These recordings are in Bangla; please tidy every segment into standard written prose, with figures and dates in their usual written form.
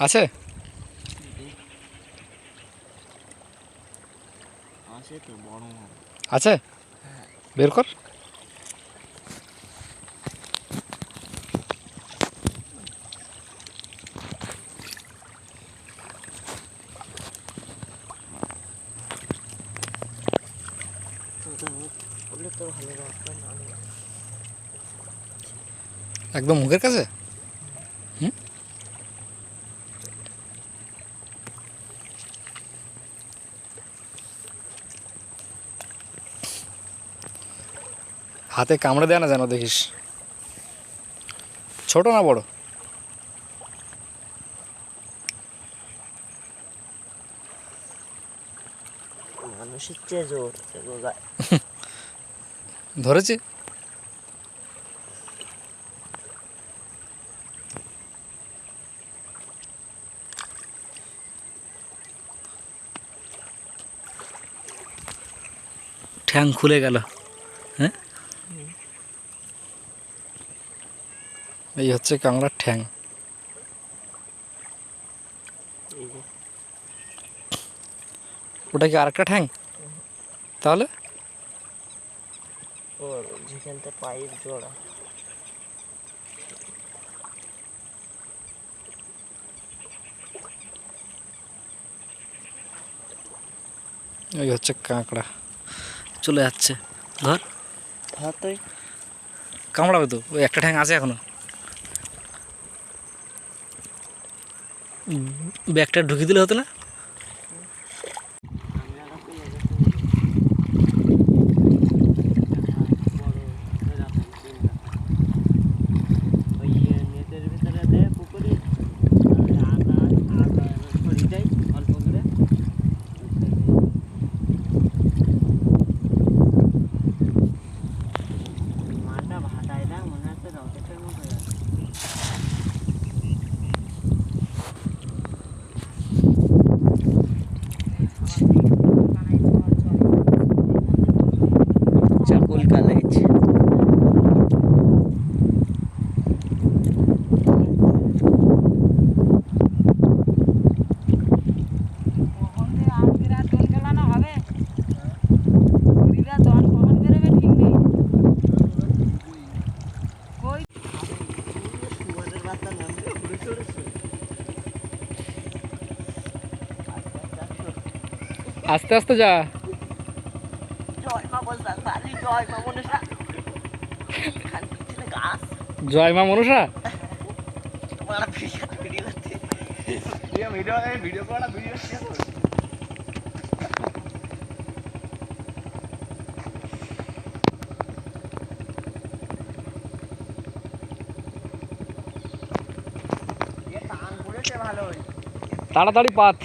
আছে আছে তো বড় মাছ আছে, বের কর। তো ভালো রাখবে না একদম মুখের কাছে। হুম, হাতে কামড়ে দেয় না যেন, দেখিস। ছোট না বড়? মানুষের চেয়ে জোর ধরেছি। ঠ্যাং খুলে গেল। হ্যাঁ, এই হচ্ছে কাঁকড়ার ঠ্যাং। ওটা কি আরেকটা ঠ্যাং তাহলে? ওর যেখানটা পায়ের জোড়া। এই হচ্ছে কাঁকড়া, চলে যাচ্ছে। ধর ধর তুই। কামড়াবে তো, ওই একটা ঠ্যাং আছে এখনো। ব্যাগটা ঢুকিয়ে দিলে হতো না? চাকুল কালেজ আস্তে আস্তে যা। জয় মা বলতা বালি জয় মা মনসা গাছ জয় মা মনসা। তোমার ভিডিও করতে ভিডিও করা ভিডিও তাড়াতাড়ি পাত।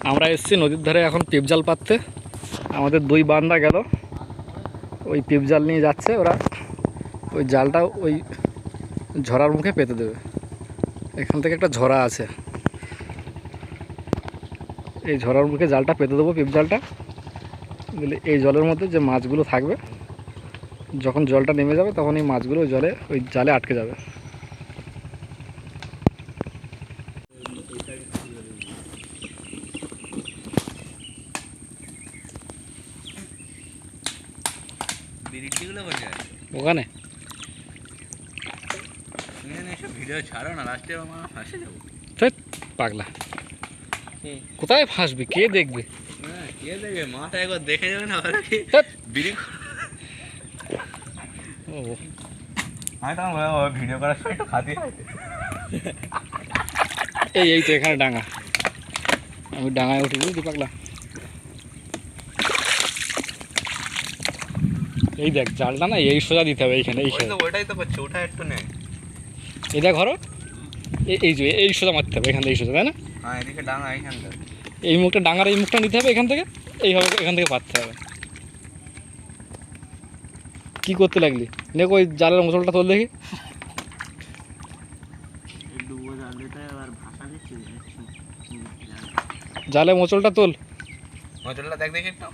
আমরা এসেছি নদীর ধারে এখন পিপ জাল পাততে। আমাদের দুই বান্দা গেল, ওই পিপ জাল নিয়ে যাচ্ছে ওরা। ওই জালটা ওই ঝরার মুখে পেতে দেবে। এখান থেকে একটা ঝরা আছে, এই ঝরার মুখে জালটা পেতে দেবো, পিপ জালটা। বুঝলি, এই জলের মধ্যে যে মাছগুলো থাকবে, যখন জলটা নেমে যাবে তখন এই মাছগুলো ওই জলে, ওই জালে আটকে যাবে। ওখানে ভিডিও ছাড়ো না, লাস্টে আমার ফাঁসে যাবো। পাগলা, কোথায় ফাঁসবি? কে দেখবে? কে দেখবে? মাটা একবার দেখে যাবে না, বিড়ি। আমি তখন ভিডিও করার সময় একটু খাতি। এই তো এখানে ডাঙা, আমি ডাঙায় উঠি, বুঝলি পাগলা। এই দেখ জালটা না, এই সোজা দিতে হবে এইখানে। ওইটাই তো করছে, ওটা একটু নেই। এই দেখ ঘরো, এই যে এই সোজা মারতে হবে এখান থেকে, এই সোজা, তাই না? হ্যাঁ, এদিকে ডাঙা এইখানটা। এই মুখটা ডাঙার, এই মুখটা নিতে হবে এখান থেকে, এইভাবে এখান থেকে পাততে হবে। কি করতে লাগলি? দেখ ওই জালের মোচলটা তোল দেখি। জালে মোচলটা তোল। মোচলটা দেখ দেখি একটু।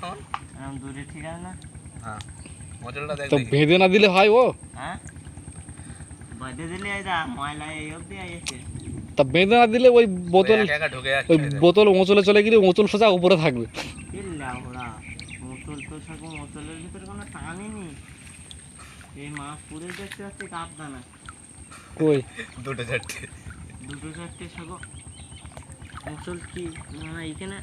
দূরে ঠিক আছে না? হ্যাঁ, মোচলটা দেখ তো বেঁধে না দিলে হয় ও? হ্যাঁ, বাদে দিলে এটা ময়লা এই অবধি এসে তা বেঁধে না দিলে ওই বোতল একা একা ঢুকে যাচ্ছে ওই এদের। বোতল ওঁচলে চলে গেলে ওঁচল সোজা উপরে থাকবে। কিল্লা ওরা মোচল তো সব মোচলের ভিতরে কোনো টানই নেই। এই মাছ পুরে দেখতে পাচ্ছি কাপদানা ওই দুটো চারটে দুটো চারটে সব মোচল কি না এখানে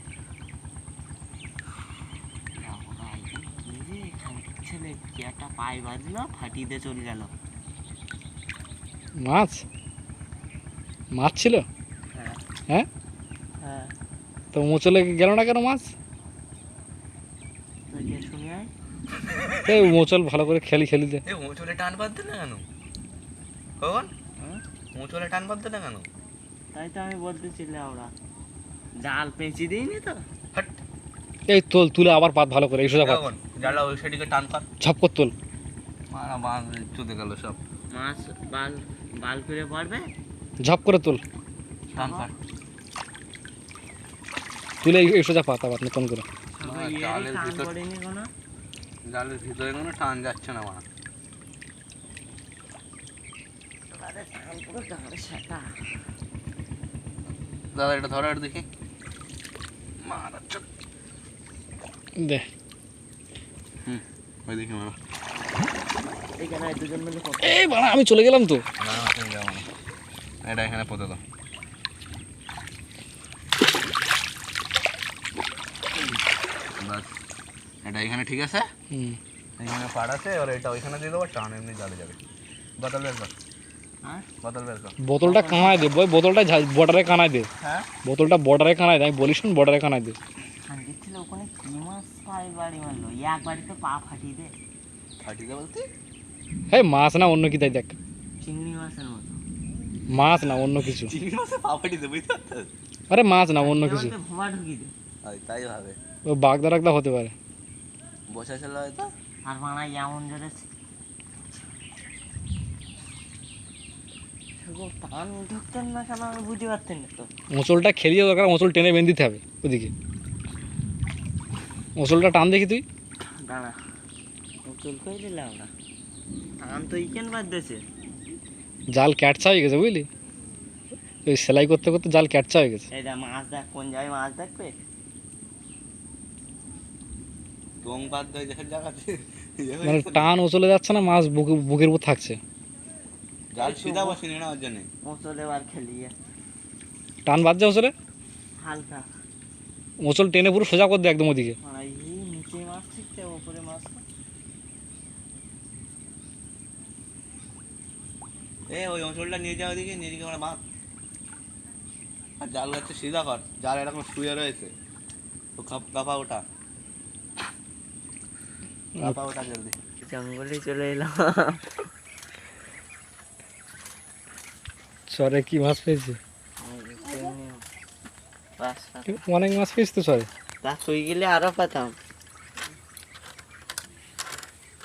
ছেলে কি একটা পায়ে বাঁধলো ফাটিয়ে দিয়ে চলে গেল। মাছ মাছ ছিল। হ্যাঁ হ্যাঁ হ্যাঁ তো মোচলে গেল না কেন মাছ? তুই যে শুনে আয় এই মোচল ভালো করে খেলি দে। এ মোচলে টান বাঁধতে না কেন কখন হ্যাঁ? মোচলে টান বাঁধতে না কেন? তাই তো আমি বলতেছিলাম ওরা জাল পেঁচি দিইনি তো হাট এই তোল তুলে আবার পাত ভালো করে এই সোজা পাত কখন জালটা ওই সাইডে টান কর ঝপ কর তোল। মারা বাঁধ চুদে গেল সব মাছ বাল বাল করে পড়বে ঝপ করে তোল টান কর তুলে এই সোজা পাত আবার নতুন করে। সবাই জালের টান ভিতর- পড়েনি কোনো জালের ভিতরে কোনো টান যাচ্ছে না মারা এবারে টান পুরো গাঁড়ে সেটা দাদা এটা ধরো একটু দেখি মারা চুপ দে ওই দেখি মারা এখানে দুজন মিলে পড়ে এই বাড়া আমি চলে গেলাম তো। না তুমি যাও না এটা এখানে পোতে দাও বাস এটা এখানে ঠিক আছে হুম এখানে পাড় আছে আর এটা ওইখানে দিয়ে দেবো টান এমনি জালে যাবে বোতল বের কর হ্যাঁ বোতল বের কর বোতলটা কানায় দে বই বোতলটা বর্ডারে কানায় দে। হ্যাঁ বোতলটা বর্ডারে কানায় দে আমি বলিস বর্ডারে কানায় দে। খান্তি ছিল ওখানে কি মাছ পাই বাড়ি মারলো এক বাড়িতে পা ফাটিয়ে দে ফাটি দে বলতে হ্যাঁ মাছ না অন্য কি তাই দেখ। চিংড়ি মাছের মতো মাছ না অন্য কিছু। চিংড়ি মাছে পা ফাটি দে বুঝতে পারছিস আরে মাছ না অন্য কিছু। ভোমা ঢুকিয়ে দে তাই ভাবে ও বাগদা রাগদা হতে পারে। বসে ছিল হয়তো আর মানা এমন জোরে টান ঢুকতেন না কেন আমি বুঝতে পারতেন না তো মোচলটা খেলিয়ে দরকার মোচল টেনে বেঁধে দিতে হবে ওদিকে। মোচলটা টান দেখি তুই। দাঁড়া চুল করে দিলাম আমরা টান তো ইকেন বাদ দিয়েছে জাল ক্যাটচা হয়ে গেছে বুঝলি ওই সেলাই করতে করতে জাল ক্যাটচা হয়ে গেছে। এই যা মাছ দেখ কোন জায়গায় মাছ দেখবে টং বাদ দেয় যে জায়গাতে মানে টান ওচলে যাচ্ছে না মাছ বুকের উপর থাকছে। জাল সিধা বসেনি না ওর জন্য মোচল এবার খেলিয়ে টান বাজছে ওচলে হালকা মোচল টেনে পুরো সোজা করে দে একদম ওদিকে। মানে এই নিচে মাছ ঠিকছে উপরে মাছ না। ওই অঞ্চলটা নিয়ে যাওয়া দিকে নিয়ে গিয়ে আমরা বাঁধ আর জাল গাছে সিধা কর জাল এরকম শুয়ে রয়েছে তো কাপা ওঠা কাপা ওঠা জলদি জঙ্গলে চলে এলাম চরে কি মাছ পেয়েছি? অনেক মাছ পেয়েছি তো চরে। তা তুই গেলে আরো পেতাম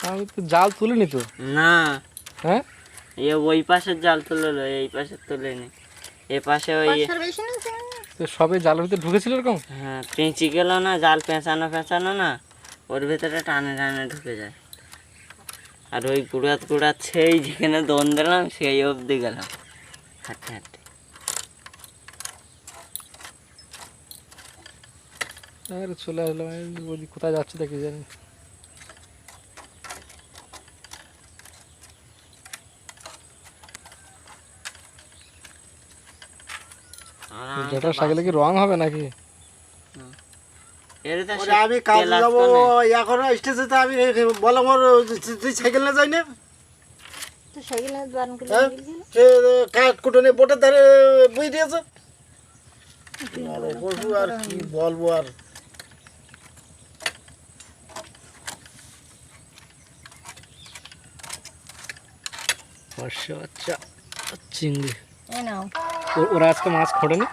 আমি তো জাল তুলিনি তো। না হ্যাঁ এ ওই পাশের জাল তুললো এই পাশের তুলেনি এ পাশে ওই তো সবে জালের ভিতরে ঢুকেছিল এরকম। হ্যাঁ পেঁচি গেল না জাল পেঁচানো না ওর ভেতরে টানে টানে ঢুকে যায় আর ওই গুড়াত সেই যেখানে দোন দিলাম সেই অবধি গেলাম হাঁটতে হাঁটতে আরে চলে আসলাম ওদিক কোথায় যাচ্ছে দেখি জানি। যেটা সাইকেলে কি রং হবে নাকি? আমি কাজ যাবো এখন স্টেজে তো আমি বললাম ওর তুই সাইকেল না যাই না সে কাঠ কুটনে বোটের ধারে বই দিয়েছে পশু আর কি বলবো আর আচ্ছা চিংড়ি ওরা আজকে মাছ খোঁড়েনি।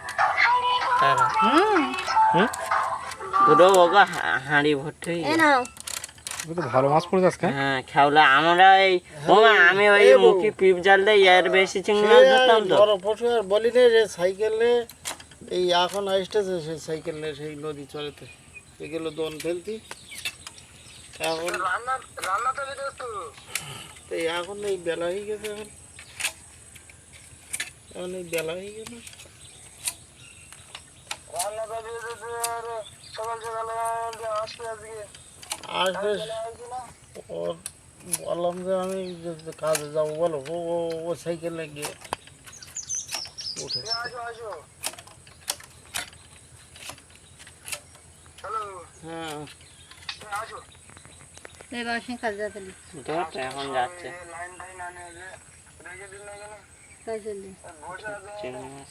পুরো ওগো হাঁড়ি ভর্তি ও তো ভালো মাছ পড়েছে আজকে। হ্যাঁ খেওলা আমরা এই আমি ওই মুখে পিপ জাল দেই এর বেশি চিংড়ি মাছ ধরতাম তো বড় পশু আর বলি না যে সাইকেলে এই এখন স্টেজে সে সাইকেলে সেই নদী চলেতে এগুলো দোন ফেলতি এখন এই এখন এই বেলা হয়ে গেছে এখন অনেক বেলা হয়ে গেল। আসবে ওর বললাম যে আমি যে কাজে যাবো বলো, ও সাইকেলে গিয়ে উঠে। হ্যাঁ ধর এখন যাচ্ছে চিংড়ি মাছ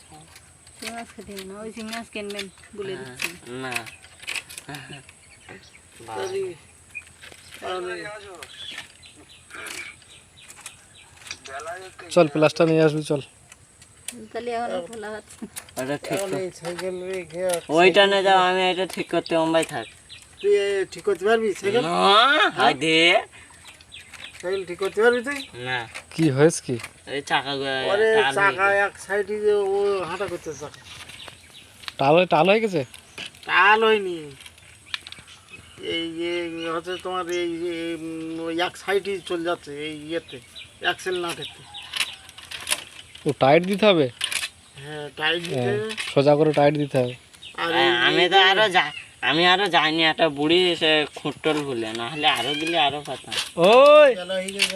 না চল প্লাসটা নিয়ে আসবি চল। ওটা ঠিক এখন এই সাইকেল রেখে ওইটা না যাও, আমি এটা ঠিক করতে মুম্বাই থাক তুই ঠিক করতে পারবি সাইকেল? না দে সাইকেল ঠিক করতে পারবি তুই? না কি হয়েছে কি? এই চাকা আরে চাকা এক সাইডে যে ও হাঁটা করতে চাকা টাল হয়ে গেছে। টাল হয়নি, এই যে হচ্ছে তোমার এই যে ওই এক সাইডে চলে যাচ্ছে এই ইয়েতে অ্যাক্সেল নাটেতে। ও টাইট দিতে হবে। হ্যাঁ টাইট দিতে হ্যাঁ, হবে। সোজা করে টাইট দিতে হবে। আর এই- আমি তো আমি আরো যাইনি, একটা বুড়ি এসে খুঁটল ভুলে, না হলে আরো দিলে আরো কথা। ওই বেলা হয়ে গেছে,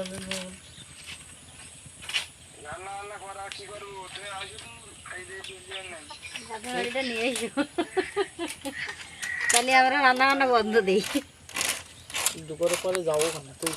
তাহলে আমরা রান্না বান্না বন্ধ দিই। দুপুরের পরে যাবো কেন তুই?